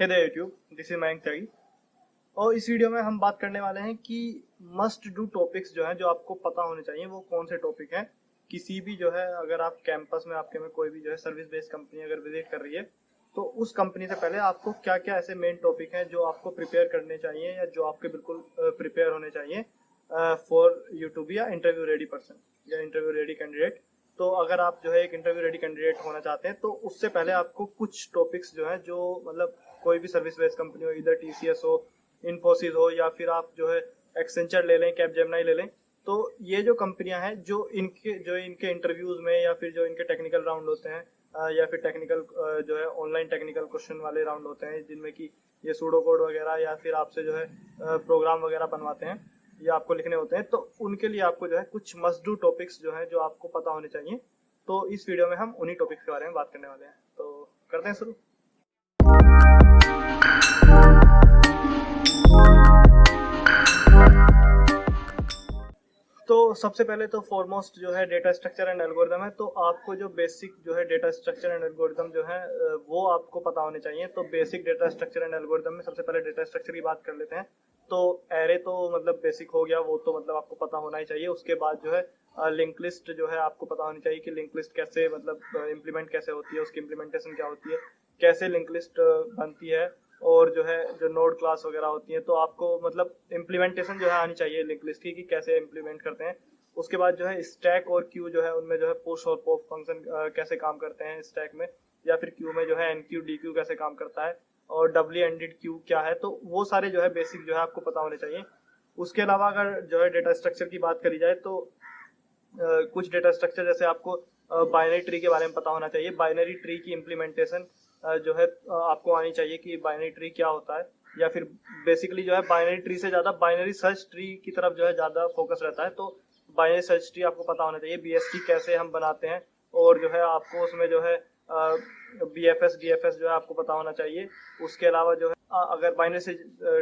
Hey there YouTube, this is Mayank Tyagi. और इस video में हम बात करने वाले हैं कि मस्ट डू टॉपिक्स जो हैं जो आपको पता होने चाहिए वो कौन से टॉपिक हैं। किसी भी जो है अगर आप कैंपस में आपके में कोई भी जो है सर्विस बेस्ड कंपनी अगर विजिट कर रही है तो उस कंपनी से पहले आपको क्या क्या ऐसे मेन टॉपिक हैं जो आपको प्रिपेयर करने चाहिए या जो आपके बिल्कुल प्रिपेयर होने चाहिए for you to be a interview ready person या इंटरव्यू रेडी कैंडिडेट। तो अगर आप जो है एक इंटरव्यू रेडी कैंडिडेट होना चाहते हैं तो उससे पहले आपको कुछ टॉपिक्स जो है जो मतलब कोई भी सर्विस बेस्ड कंपनी हो, इधर टीसीएस हो, इन्फोसिस हो या फिर आप जो है एक्सेंचर ले लें, कैपजेमिनी ले लें, तो ये जो कंपनियां हैं जो इनके इंटरव्यूज में या फिर जो इनके टेक्निकल राउंड होते हैं या फिर टेक्निकल जो है ऑनलाइन टेक्निकल क्वेश्चन वाले राउंड होते हैं जिनमें कि ये सूडो कोड वगैरह या फिर आपसे जो है प्रोग्राम वगैरह बनवाते हैं या आपको लिखने होते हैं, तो उनके लिए आपको जो है कुछ मस्ट डू टॉपिक्स जो है जो आपको पता होने चाहिए। तो इस वीडियो में हम उन्हीं टॉपिक्स के बारे में बात करने वाले हैं, तो करते हैं शुरू। तो सबसे पहले तो फॉरमोस्ट जो है डेटा स्ट्रक्चर एंड एल्गोरिदम है। तो आपको जो बेसिक जो है डेटा स्ट्रक्चर एंड एल्गोरिदम जो है वो आपको पता होने चाहिए। तो basic data structure and algorithm में सबसे पहले डेटा स्ट्रक्चर की बात कर लेते हैं। तो एरे तो मतलब बेसिक हो गया, वो तो मतलब आपको पता होना ही चाहिए। उसके बाद जो है लिंक लिस्ट जो है आपको पता होनी चाहिए कि लिंक लिस्ट कैसे मतलब इम्प्लीमेंट कैसे होती है, उसकी इम्प्लीमेंटेशन क्या होती है, कैसे लिंक लिस्ट बनती है, और जो है जो नोड क्लास वगैरह होती है तो आपको मतलब इम्प्लीमेंटेशन जो है आनी चाहिए लिंक लिस्ट की कि कैसे इम्प्लीमेंट करते हैं। उसके बाद जो है स्टैक और क्यू जो है उनमें जो है पुश और पॉप फंक्शन कैसे काम करते हैं स्टैक में, या फिर क्यू में जो है एनक्यू डीक्यू कैसे काम करता है, और डब्ल्यू एंडेड क्यू क्या है। तो वो सारे जो है बेसिक जो है आपको पता होने चाहिए। उसके अलावा अगर जो है डेटा स्ट्रक्चर की बात करी जाए तो कुछ डेटा स्ट्रक्चर जैसे आपको बाइनरी ट्री के बारे में पता होना चाहिए। बाइनरी ट्री की इम्प्लीमेंटेशन जो है आपको आनी चाहिए कि बाइनरी ट्री क्या होता है, या फिर बेसिकली जो है बाइनरी ट्री से ज्यादा बाइनरी सर्च ट्री की तरफ जो है ज्यादा फोकस रहता है। तो बाइनरी सर्च ट्री आपको पता होना चाहिए। बीएसटी कैसे हम बनाते हैं, और जो है आपको उसमें जो है बीएफएस डीएफएस जो है आपको पता होना चाहिए। उसके अलावा जो है अगर बाइनरी से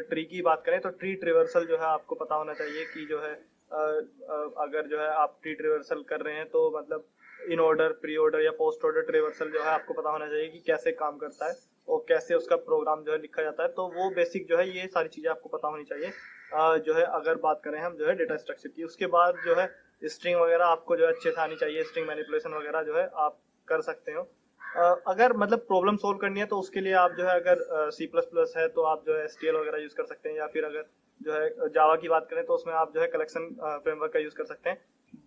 ट्री की बात करें तो ट्री ट्रिवर्सल जो है आपको पता होना चाहिए कि जो है अगर जो है आप ट्री ट्रिवर्सल कर रहे हैं तो मतलब इन ऑर्डर, प्री ऑर्डर या पोस्ट ऑर्डर ट्रिवर्सल जो है आपको पता होना चाहिए कि कैसे काम करता है और कैसे उसका प्रोग्राम जो है लिखा जाता है। तो वो बेसिक जो है ये सारी चीजें आपको पता होनी चाहिए जो है अगर बात करें हम जो है डेटा स्ट्रक्चर की। उसके बाद जो है स्ट्रिंग वगैरह आपको जो है अच्छे से आनी चाहिए। स्ट्रिंग मैनिपुलेशन वगैरह जो है आप कर सकते हो। अगर मतलब प्रॉब्लम सोल्व करनी है तो उसके लिए आप जो है अगर सी प्लस प्लस है तो आप जो है एसटीएल वगैरह यूज कर सकते हैं, या फिर अगर जो है जावा की बात करें तो उसमें आप जो है कलेक्शन फ्रेमवर्क का यूज कर सकते हैं।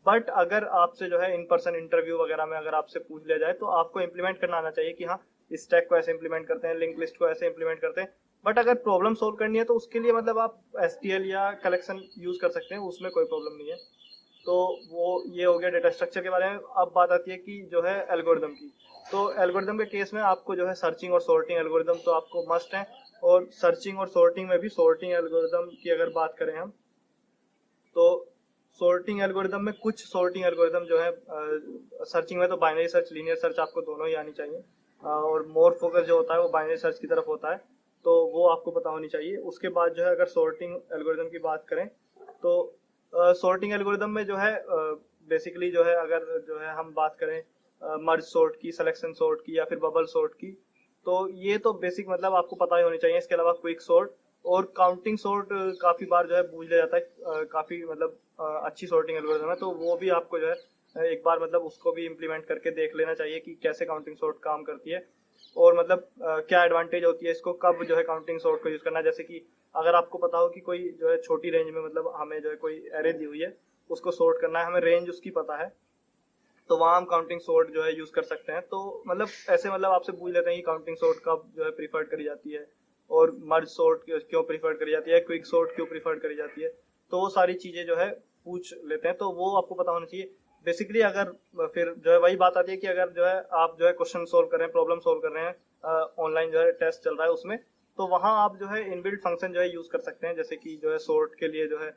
बट अगर आपसे जो है इन पर्सन इंटरव्यू वगैरह में अगर आपसे पूछ लिया जाए तो आपको इम्प्लीमेंट करना आना चाहिए कि हाँ स्टैक को ऐसे इम्प्लीमेंट करते हैं, लिंक लिस्ट को ऐसे इम्प्लीमेंट करते हैं। बट अगर प्रॉब्लम सोल्व करनी है तो उसके लिए मतलब आप एसटीएल या कलेक्शन यूज कर सकते हैं, उसमें कोई प्रॉब्लम नहीं है। तो वो ये हो गया डेटा स्ट्रक्चर के बारे में। अब बात आती है कि जो है एल्गोरिदम की। तो एल्गोरिदम के केस में आपको जो है सर्चिंग और सॉर्टिंग एल्गोरिदम तो आपको मस्ट है। और सर्चिंग और सॉर्टिंग में भी सॉर्टिंग एल्गोरिदम की अगर बात करें हम तो सॉर्टिंग एल्गोरिदम में कुछ सॉर्टिंग एल्गोरिदम जो है सर्चिंग में तो बाइनरी सर्च, लीनियर सर्च आपको दोनों ही आनी चाहिए, और मोर फोकस जो होता है वो बाइनरी सर्च की तरफ होता है, तो वो आपको पता होनी चाहिए। उसके बाद जो है अगर सॉर्टिंग एल्गोरिदम की बात करें तो सॉर्टिंग एल्गोरिदम में जो है बेसिकली जो है अगर जो है हम बात करें मर्ज सॉर्ट की, सिलेक्शन सॉर्ट की, या फिर बबल सॉर्ट की, तो ये तो बेसिक मतलब आपको पता ही होनी चाहिए। इसके अलावा क्विक सॉर्ट और काउंटिंग सॉर्ट काफी बार जो है पूछ लिया जाता है। काफी मतलब अच्छी सॉर्टिंग एल्गोरिथम है, तो वो भी आपको जो है एक बार मतलब उसको भी इम्प्लीमेंट करके देख लेना चाहिए कि कैसे काउंटिंग सॉर्ट काम करती है, और मतलब क्या एडवांटेज होती है इसको, कब जो है काउंटिंग सॉर्ट को यूज करना है। जैसे कि अगर आपको पता हो कि कोई जो है छोटी रेंज में मतलब हमें जो है कोई एरे दी हुई है उसको सॉर्ट करना है, हमें रेंज उसकी पता है, तो वहाँ हम काउंटिंग सॉर्ट जो है यूज कर सकते हैं। तो मतलब ऐसे मतलब आपसे पूछ लेते हैं कि काउंटिंग सॉर्ट कब जो है प्रीफर्ड करी जाती है, और मर्ज सॉर्ट क्यों प्रीफर्ड करी जाती है, क्विक सॉर्ट क्यों प्रीफर्ड करी जाती है, तो वो सारी चीजें जो है पूछ लेते हैं, तो वो आपको पता होना चाहिए बेसिकली। अगर फिर जो है वही बात आती है कि अगर जो है आप जो है क्वेश्चन सोल्व कर रहे हैं, प्रॉब्लम सोल्व कर रहे हैं, ऑनलाइन जो है टेस्ट चल रहा है उसमें, तो वहाँ आप जो है इनबिल्ट फंक्शन जो है यूज कर सकते हैं। जैसे कि जो है सॉर्ट के लिए जो है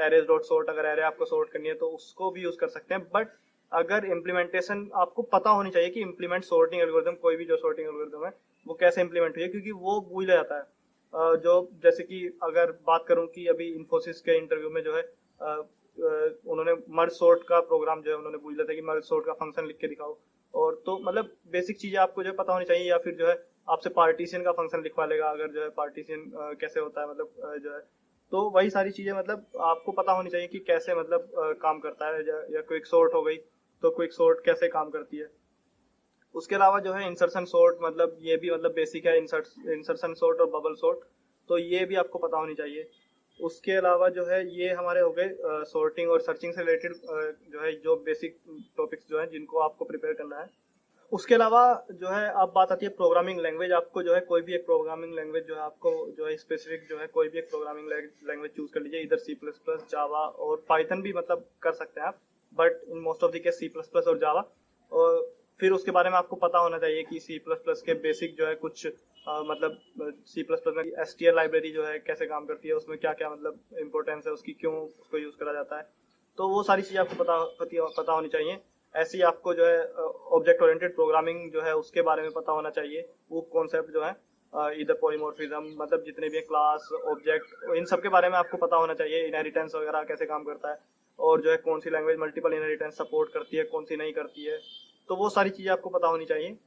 एरेज डॉट सॉर्ट, अगर एरे आपको सॉर्ट करनी है तो उसको भी यूज कर सकते हैं। बट अगर इम्प्लीमेंटेशन आपको पता होनी चाहिए कि इम्प्लीमेंट सॉर्टिंग एल्गोरिथम, कोई भी जो सॉर्टिंग एल्गोरिथम है वो कैसे इम्प्लीमेंट हुई है, क्योंकि वो भूल जाता है। जो जैसे कि अगर बात करूं कि अभी इन्फोसिस के इंटरव्यू में जो है उन्होंने मर्ज सॉर्ट का प्रोग्राम जो है उन्होंने पूछ लिया था कि मर्ज सॉर्ट का फंक्शन लिख के दिखाओ, और तो मतलब बेसिक चीजें आपको जो है पता होनी चाहिए। या फिर जो है आपसे पार्टीशन का फंक्शन लिखवा लेगा, अगर जो है पार्टीशन कैसे होता है, मतलब जो है, तो वही सारी चीजें मतलब आपको पता होनी चाहिए कि कैसे मतलब काम करता है। या क्विक सॉर्ट हो गई, तो क्विक सॉर्ट कैसे काम करती है। उसके अलावा जो है इंसर्शन सॉर्ट, मतलब ये भी मतलब बेसिक है, इंसर्शन सॉर्ट और बबल सॉर्ट, तो ये भी आपको पता होनी चाहिए। उसके अलावा जो है ये हमारे हो गए सॉर्टिंग और सर्चिंग से रिलेटेड जो है जो बेसिक टॉपिक्स जो है जिनको आपको प्रिपेयर करना है। उसके अलावा जो है अब बात आती है प्रोग्रामिंग लैंग्वेज। आपको जो है कोई भी एक प्रोग्रामिंग लैंग्वेज जो है आपको जो है स्पेसिफिक जो है कोई भी एक प्रोग्रामिंग लैंग्वेज चूज कर लीजिए, इधर सी प्लस प्लस, जावा और पाइथन भी मतलब कर सकते हैं आप, but in most of the case C plus plus और जावा। और फिर उसके बारे में आपको पता होना चाहिए कि सी प्लस प्लस के बेसिक जो है कुछ मतलब सी प्लस प्लस में एसटीएल लाइब्रेरी जो है कैसे काम करती है, उसमें क्या क्या मतलब इंपॉर्टेंस है उसकी, क्यों उसको यूज करा जाता है, तो वो सारी चीजें आपको पता होनी चाहिए। ऐसे ही आपको जो है ऑब्जेक्ट ओरिएंटेड प्रोग्रामिंग जो है उसके बारे में पता होना चाहिए। वो कॉन्सेप्ट जो है इधर पॉलीमॉर्फिज्म, मतलब जितने भी क्लास ऑब्जेक्ट, इन सब के बारे में आपको पता होना चाहिए। इनहेरिटेंस वगैरह कैसे काम करता है, और जो है कौन सी लैंग्वेज मल्टीपल इनहेरिटेंस सपोर्ट करती है, कौन सी नहीं करती है, तो वो सारी चीजें आपको पता होनी चाहिए।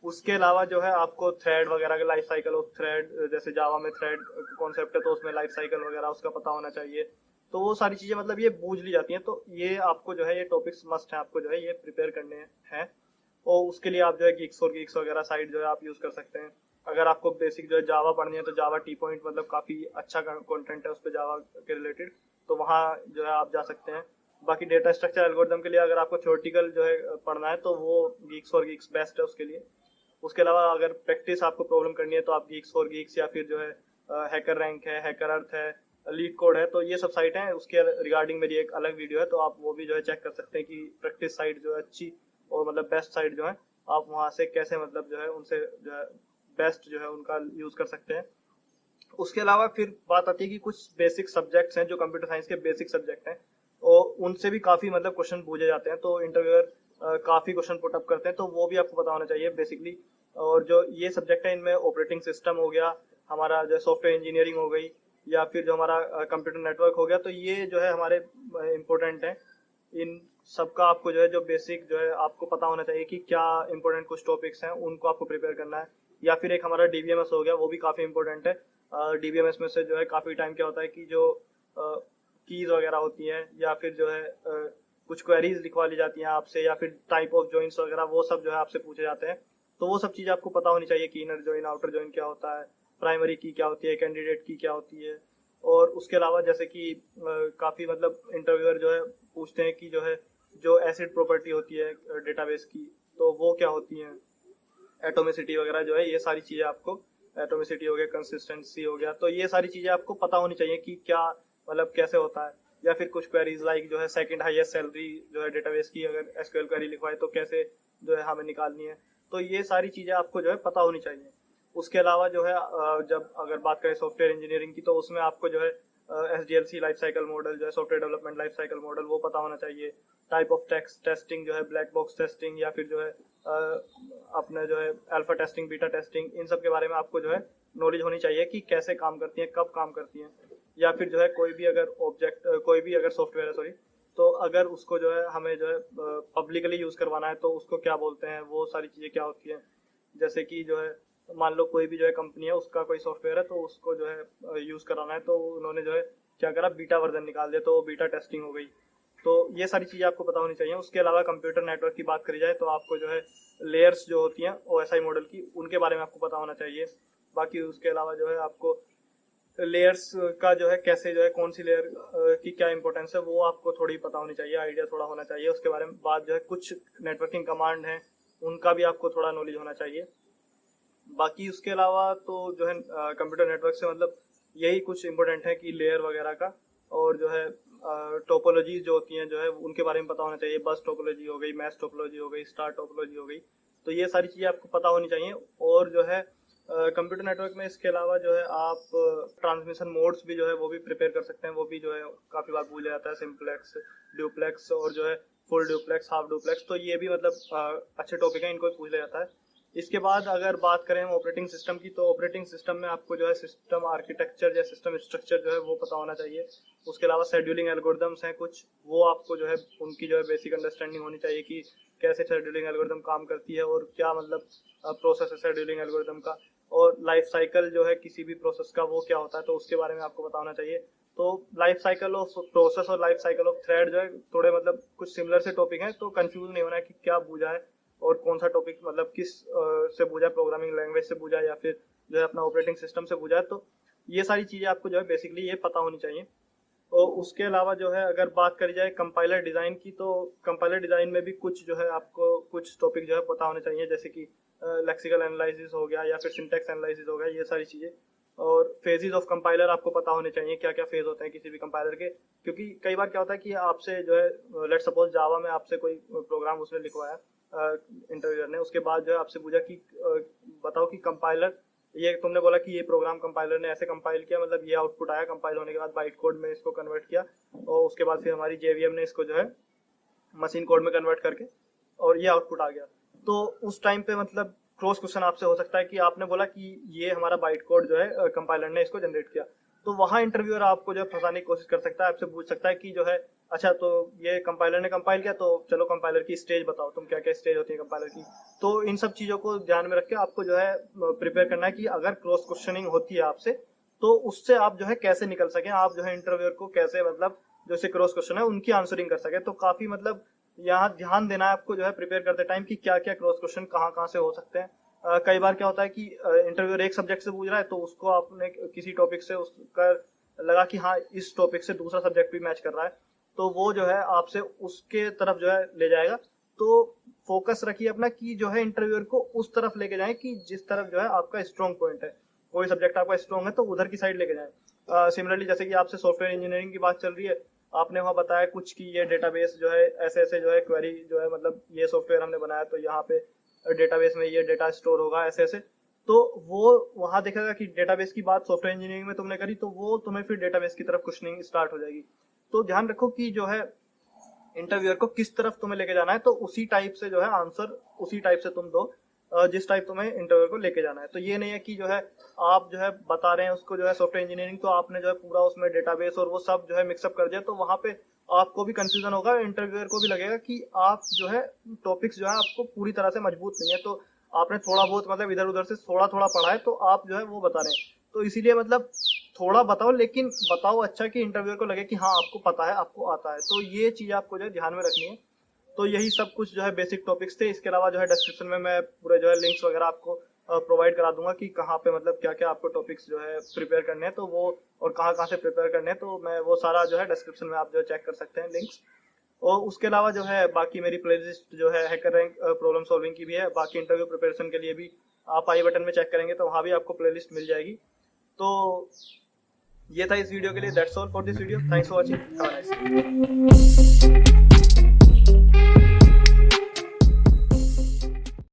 उसके अलावा जो है आपको थ्रेड वगैरह का लाइफ साइकिल ऑफ थ्रेड, जैसे जावा में थ्रेड कॉन्सेप्ट है तो उसमें लाइफ साइकिल वगैरह उसका पता होना चाहिए। तो वो सारी चीजें मतलब ये बूझ ली जाती हैं, तो ये आपको जो है ये टॉपिक्स मस्ट है, आपको जो है ये प्रिपेयर करने हैं। और उसके लिए आप जो है गिग्स और गिग्स वगैरह साइट जो है आप यूज कर सकते हैं। अगर आपको बेसिक जो है जावा पढ़नी है तो जावा टी पॉइंट मतलब काफी अच्छा कंटेंट है उस पर जावा के रिलेटेड, तो वहाँ जो है आप जा सकते हैं। बाकी डेटा स्ट्रक्चर एल्गोरिथम के लिए अगर आपको थ्योरेटिकल जो है पढ़ना है तो वो गिग्स और गिग्स बेस्ट है उसके लिए। उसके अलावा अगर प्रैक्टिस आपको प्रॉब्लम करनी है तो आप गिग्स और गिग्स या फिर जो है हैकर रैंक है, हैकर अर्थ है, लीड कोड है, तो ये सब साइट हैं। उसके रिगार्डिंग मेरी एक अलग वीडियो है, तो आप वो भी जो है चेक कर सकते हैं कि प्रैक्टिस साइट जो है अच्छी और मतलब बेस्ट साइट जो है आप वहाँ से कैसे मतलब जो है उनसे जो है बेस्ट जो है उनका यूज कर सकते हैं। उसके अलावा फिर बात आती है कि कुछ बेसिक सब्जेक्ट्स हैं जो कंप्यूटर साइंस के बेसिक सब्जेक्ट हैं, और उनसे भी काफी मतलब क्वेश्चन पूछे जाते हैं, तो इंटरव्यूअर काफी क्वेश्चन पुट अप करते हैं, तो वो भी आपको पता होना चाहिए बेसिकली। और जो ये सब्जेक्ट है इनमें ऑपरेटिंग सिस्टम हो गया, हमारा जो सॉफ्टवेयर इंजीनियरिंग हो गई, या फिर जो हमारा कंप्यूटर नेटवर्क हो गया, तो ये जो है हमारे इम्पोर्टेंट है। इन सबका आपको जो है जो बेसिक जो है आपको पता होना चाहिए कि क्या इंपॉर्टेंट कुछ टॉपिक्स हैं उनको आपको प्रिपेयर करना है। या फिर एक हमारा डीबीएमएस हो गया, वो भी काफी इंपॉर्टेंट है। डीबीएमएस में से जो है काफी टाइम क्या होता है कि जो कीज वगैरह होती हैं या फिर जो है कुछ क्वेरीज लिखवा ली जाती हैं आपसे, या फिर टाइप ऑफ जॉइंट्स वगैरह वो सब जो है आपसे पूछे जाते हैं, तो वो सब चीजें आपको पता होनी चाहिए कि इनर जॉइन आउटर जॉइन क्या होता है, प्राइमरी की क्या होती है, कैंडिडेट की क्या होती है। और उसके अलावा जैसे कि काफी मतलब इंटरव्यूअर जो है पूछते हैं कि जो है जो एसिड प्रॉपर्टी होती है डेटाबेस की, तो वो क्या होती है, एटोमिसिटी वगैरह जो है, ये सारी चीजें आपको, एटोमिसिटी हो गया, कंसिस्टेंसी हो गया, तो ये सारी चीजें आपको पता होनी चाहिए कि क्या मतलब कैसे होता है। या फिर कुछ क्वेरीज लाइक जो है सेकंड हाईएस्ट सैलरी जो है डेटाबेस की, अगर एसक्यूएल क्वेरी लिखवाए तो कैसे जो है हमें निकालनी है, तो ये सारी चीजें आपको जो है पता होनी चाहिए। उसके अलावा जो है जब अगर बात करें सॉफ्टवेयर इंजीनियरिंग की, तो उसमें आपको जो है SDLC लाइफ साइकिल मॉडल जो है software development life cycle model वो पता होना चाहिए। टाइप ऑफ टेस्टिंग जो है ब्लैक बॉक्स टेस्टिंग, या फिर जो है अपने जो है अल्फा टेस्टिंग, बीटा टेस्टिंग, इन सब के बारे में आपको जो है नॉलेज होनी चाहिए कि कैसे काम करती हैं, कब काम करती हैं। या फिर जो है कोई भी अगर कोई भी अगर सॉफ्टवेयर है, सॉरी, तो अगर उसको जो है हमें जो है पब्लिकली यूज करवाना है तो उसको क्या बोलते हैं, वो सारी चीजें क्या होती हैं। जैसे कि जो है मान लो कोई भी जो है कंपनी है उसका कोई सॉफ्टवेयर है, तो उसको जो है यूज कराना है, तो उन्होंने जो है क्या करा, बीटा वर्जन निकाल दिया, तो बीटा टेस्टिंग हो गई। तो ये सारी चीजें आपको पता होनी चाहिए। उसके अलावा कंप्यूटर नेटवर्क की बात करी जाए तो आपको जो है लेयर्स जो होती हैं OSI मॉडल की, उनके बारे में आपको पता होना चाहिए। बाकी उसके अलावा जो है आपको लेयर्स का जो है कैसे जो है कौन सी लेयर की क्या इंपॉर्टेंस है वो आपको थोड़ी पता होनी चाहिए, आइडिया थोड़ा होना चाहिए उसके बारे में। बात जो है कुछ नेटवर्किंग कमांड है उनका भी आपको थोड़ा नॉलेज होना चाहिए। बाकी उसके अलावा तो जो है कंप्यूटर नेटवर्क से मतलब यही कुछ इंपॉर्टेंट है कि लेयर वगैरह का, और जो है टोपोलॉजी जो होती हैं जो है उनके बारे में पता होना चाहिए। बस टोपोलॉजी हो गई, मैश टोपोलॉजी हो गई, स्टार टोपोलॉजी हो गई, तो ये सारी चीज़ें आपको पता होनी चाहिए। और जो है कंप्यूटर नेटवर्क में इसके अलावा जो है आप ट्रांसमिशन मोड्स भी जो है वो भी प्रिपेयर कर सकते हैं, वो भी जो है काफ़ी बार भूल जाता है, सिंपलेक्स, ड्यूप्लेक्स और जो है फुल ड्यूप्लेक्स, हाफ ड्यूप्लेक्स, तो ये भी मतलब अच्छे टॉपिक हैं, इनको पूछ लिया जाता है। इसके बाद अगर बात करें हम ऑपरेटिंग सिस्टम की, तो ऑपरेटिंग सिस्टम में आपको जो है सिस्टम आर्किटेक्चर या सिस्टम स्ट्रक्चर जो है वो पता होना चाहिए। उसके अलावा शेड्यूलिंग एल्गोरिदम्स हैं कुछ, वो आपको जो है उनकी जो है बेसिक अंडरस्टैंडिंग होनी चाहिए कि कैसे शेड्यूलिंग एल्गोरिदम काम करती है और क्या मतलब प्रोसेस है शेड्यूलिंग एल्गोरिदम का। और लाइफ साइकिल जो है किसी भी प्रोसेस का वो क्या होता है, तो उसके बारे में आपको पता होना चाहिए। तो लाइफ साइकिल ऑफ प्रोसेस और लाइफ साइकिल ऑफ थ्रेड जो है थोड़े मतलब कुछ सिमिलर से टॉपिक हैं, तो कंफ्यूज नहीं होना है कि क्या पूछा है और कौन सा टॉपिक मतलब किस से पूछा है, प्रोग्रामिंग लैंग्वेज से पूछा है या फिर जो है अपना ऑपरेटिंग सिस्टम से पूछा है। तो ये सारी चीज़ें आपको जो है बेसिकली ये पता होनी चाहिए। और उसके अलावा जो है अगर बात करी जाए कंपाइलर डिज़ाइन की, तो कंपाइलर डिज़ाइन में भी कुछ जो है आपको कुछ टॉपिक जो है पता होने चाहिए, जैसे कि लेक्सिकल एनालिसिस हो गया या फिर सिंटैक्स एनालिसिस हो गया, ये सारी चीज़ें। और फेजेस ऑफ कंपाइलर आपको पता होने चाहिए, क्या क्या फेज होते हैं किसी भी कंपाइलर के, क्योंकि कई बार क्या होता है कि आपसे जो है लेट सपोज जावा में आपसे कोई प्रोग्राम उसने लिखवाया इंटरव्यूअर ने, उसके बाद जो है आपसे पूछा कि बताओ कि कंपाइलर, ये तुमने बोला कि ये प्रोग्राम कंपाइलर ने ऐसे कंपाइल किया, मतलब ये आउटपुट आया, कंपाइल होने के बाद बाइट कोड में इसको कन्वर्ट किया और उसके बाद फिर हमारी जेवीएम ने इसको जो है मशीन कोड में कन्वर्ट करके और ये आउटपुट आ गया। तो उस टाइम पे मतलब क्रॉस क्वेश्चन आपसे हो सकता है कि आपने बोला कि ये हमारा बाइट कोड जो है कंपाइलर ने इसको जनरेट किया, तो वहाँ इंटरव्यूअर आपको जो है फंसाने की कोशिश कर सकता है, आपसे पूछ सकता है कि जो है अच्छा तो ये कंपाइलर ने कंपाइल किया, तो चलो कंपाइलर की स्टेज बताओ, तुम क्या क्या स्टेज होती है कंपाइलर की। तो इन सब चीज़ों को ध्यान में रख के आपको जो है प्रिपेयर करना है कि अगर क्रॉस क्वेश्चनिंग होती है आपसे तो उससे आप जो है कैसे निकल सकें, आप जो है इंटरव्यूअर को कैसे मतलब जो से क्रॉस क्वेश्चन है उनकी आंसरिंग कर सके। तो काफ़ी मतलब यहाँ ध्यान देना है आपको जो है प्रिपेयर करते टाइम कि क्या क्या क्रॉस क्वेश्चन कहाँ कहाँ से हो सकते हैं। कई बार क्या होता है कि इंटरव्यूअर एक सब्जेक्ट से पूछ रहा है, तो उसको आपने किसी टॉपिक से उसका लगा कि हाँ इस टॉपिक से दूसरा सब्जेक्ट भी मैच कर रहा है, तो वो जो है आपसे उसके तरफ जो है ले जाएगा। तो फोकस रखिए अपना कि जो है इंटरव्यूअर को उस तरफ लेके जाए कि जिस तरफ जो है आपका स्ट्रॉन्ग पॉइंट है, कोई सब्जेक्ट आपका स्ट्रॉन्ग है तो उधर की साइड लेके जाए। सिमिलरली जैसे कि आपसे सॉफ्टवेयर इंजीनियरिंग की बात चल रही है, आपने वहाँ बताया कुछ कि ये डेटाबेस जो है ऐसे ऐसे जो है क्वेरी जो है मतलब ये सॉफ्टवेयर हमने बनाया तो यहाँ पे डेटाबेस में ये डेटा स्टोर होगा ऐसे ऐसे, तो वो वहाँ देखेगा कि डेटाबेस की बात सॉफ्टवेयर इंजीनियरिंग में तुमने करी, तो वो तुम्हें फिर डेटाबेस की तरफ क्वेश्चनिंग स्टार्ट हो जाएगी। तो ध्यान रखो कि जो है इंटरव्यूअर को किस तरफ तुम्हें लेके जाना है, तो उसी टाइप से जो है आंसर उसी टाइप से तुम दो जिस टाइप तुम्हें इंटरव्यूअर को लेके जाना है। तो ये नहीं है कि जो है आप जो है बता रहे हैं उसको जो है सॉफ्टवेयर इंजीनियरिंग, तो आपने जो है पूरा उसमें डेटाबेस और वो सब जो है मिक्सअप कर दिया, तो वहाँ पे आपको भी कंफ्यूजन होगा, इंटरव्यूअर को भी लगेगा कि आप जो है टॉपिक्स जो है आपको पूरी तरह से मजबूत नहीं है, तो आपने थोड़ा बहुत मतलब इधर उधर से थोड़ा थोड़ा पढ़ा है, तो आप जो है वो बता रहे हैं। तो इसीलिए मतलब थोड़ा बताओ, लेकिन बताओ अच्छा कि इंटरव्यूअर को लगे कि हाँ आपको पता है, आपको आता है। तो ये चीज़ आपको जो है ध्यान में रखनी है। तो यही सब कुछ जो है बेसिक टॉपिक्स थे। इसके अलावा जो है डिस्क्रिप्शन में मैं पूरे जो है लिंक्स वगैरह आपको प्रोवाइड करा दूंगा कि कहाँ पे मतलब क्या क्या आपको टॉपिक्स जो है प्रिपेयर करने हैं, तो वो और कहाँ कहाँ से प्रिपेयर करने हैं, तो मैं वो सारा जो है डिस्क्रिप्शन में आप जो है चेक कर सकते हैं लिंक्स। और उसके अलावा जो है बाकी मेरी प्लेलिस्ट जो है हैकर रैंक प्रॉब्लम सॉल्विंग की भी है, बाकी इंटरव्यू प्रिपरेशन के लिए भी आप आई बटन में चेक करेंगे तो वहाँ भी आपको प्लेलिस्ट मिल जाएगी। तो ये था इस वीडियो के लिए। That's all for this video. Thanks for watching. Have a nice day.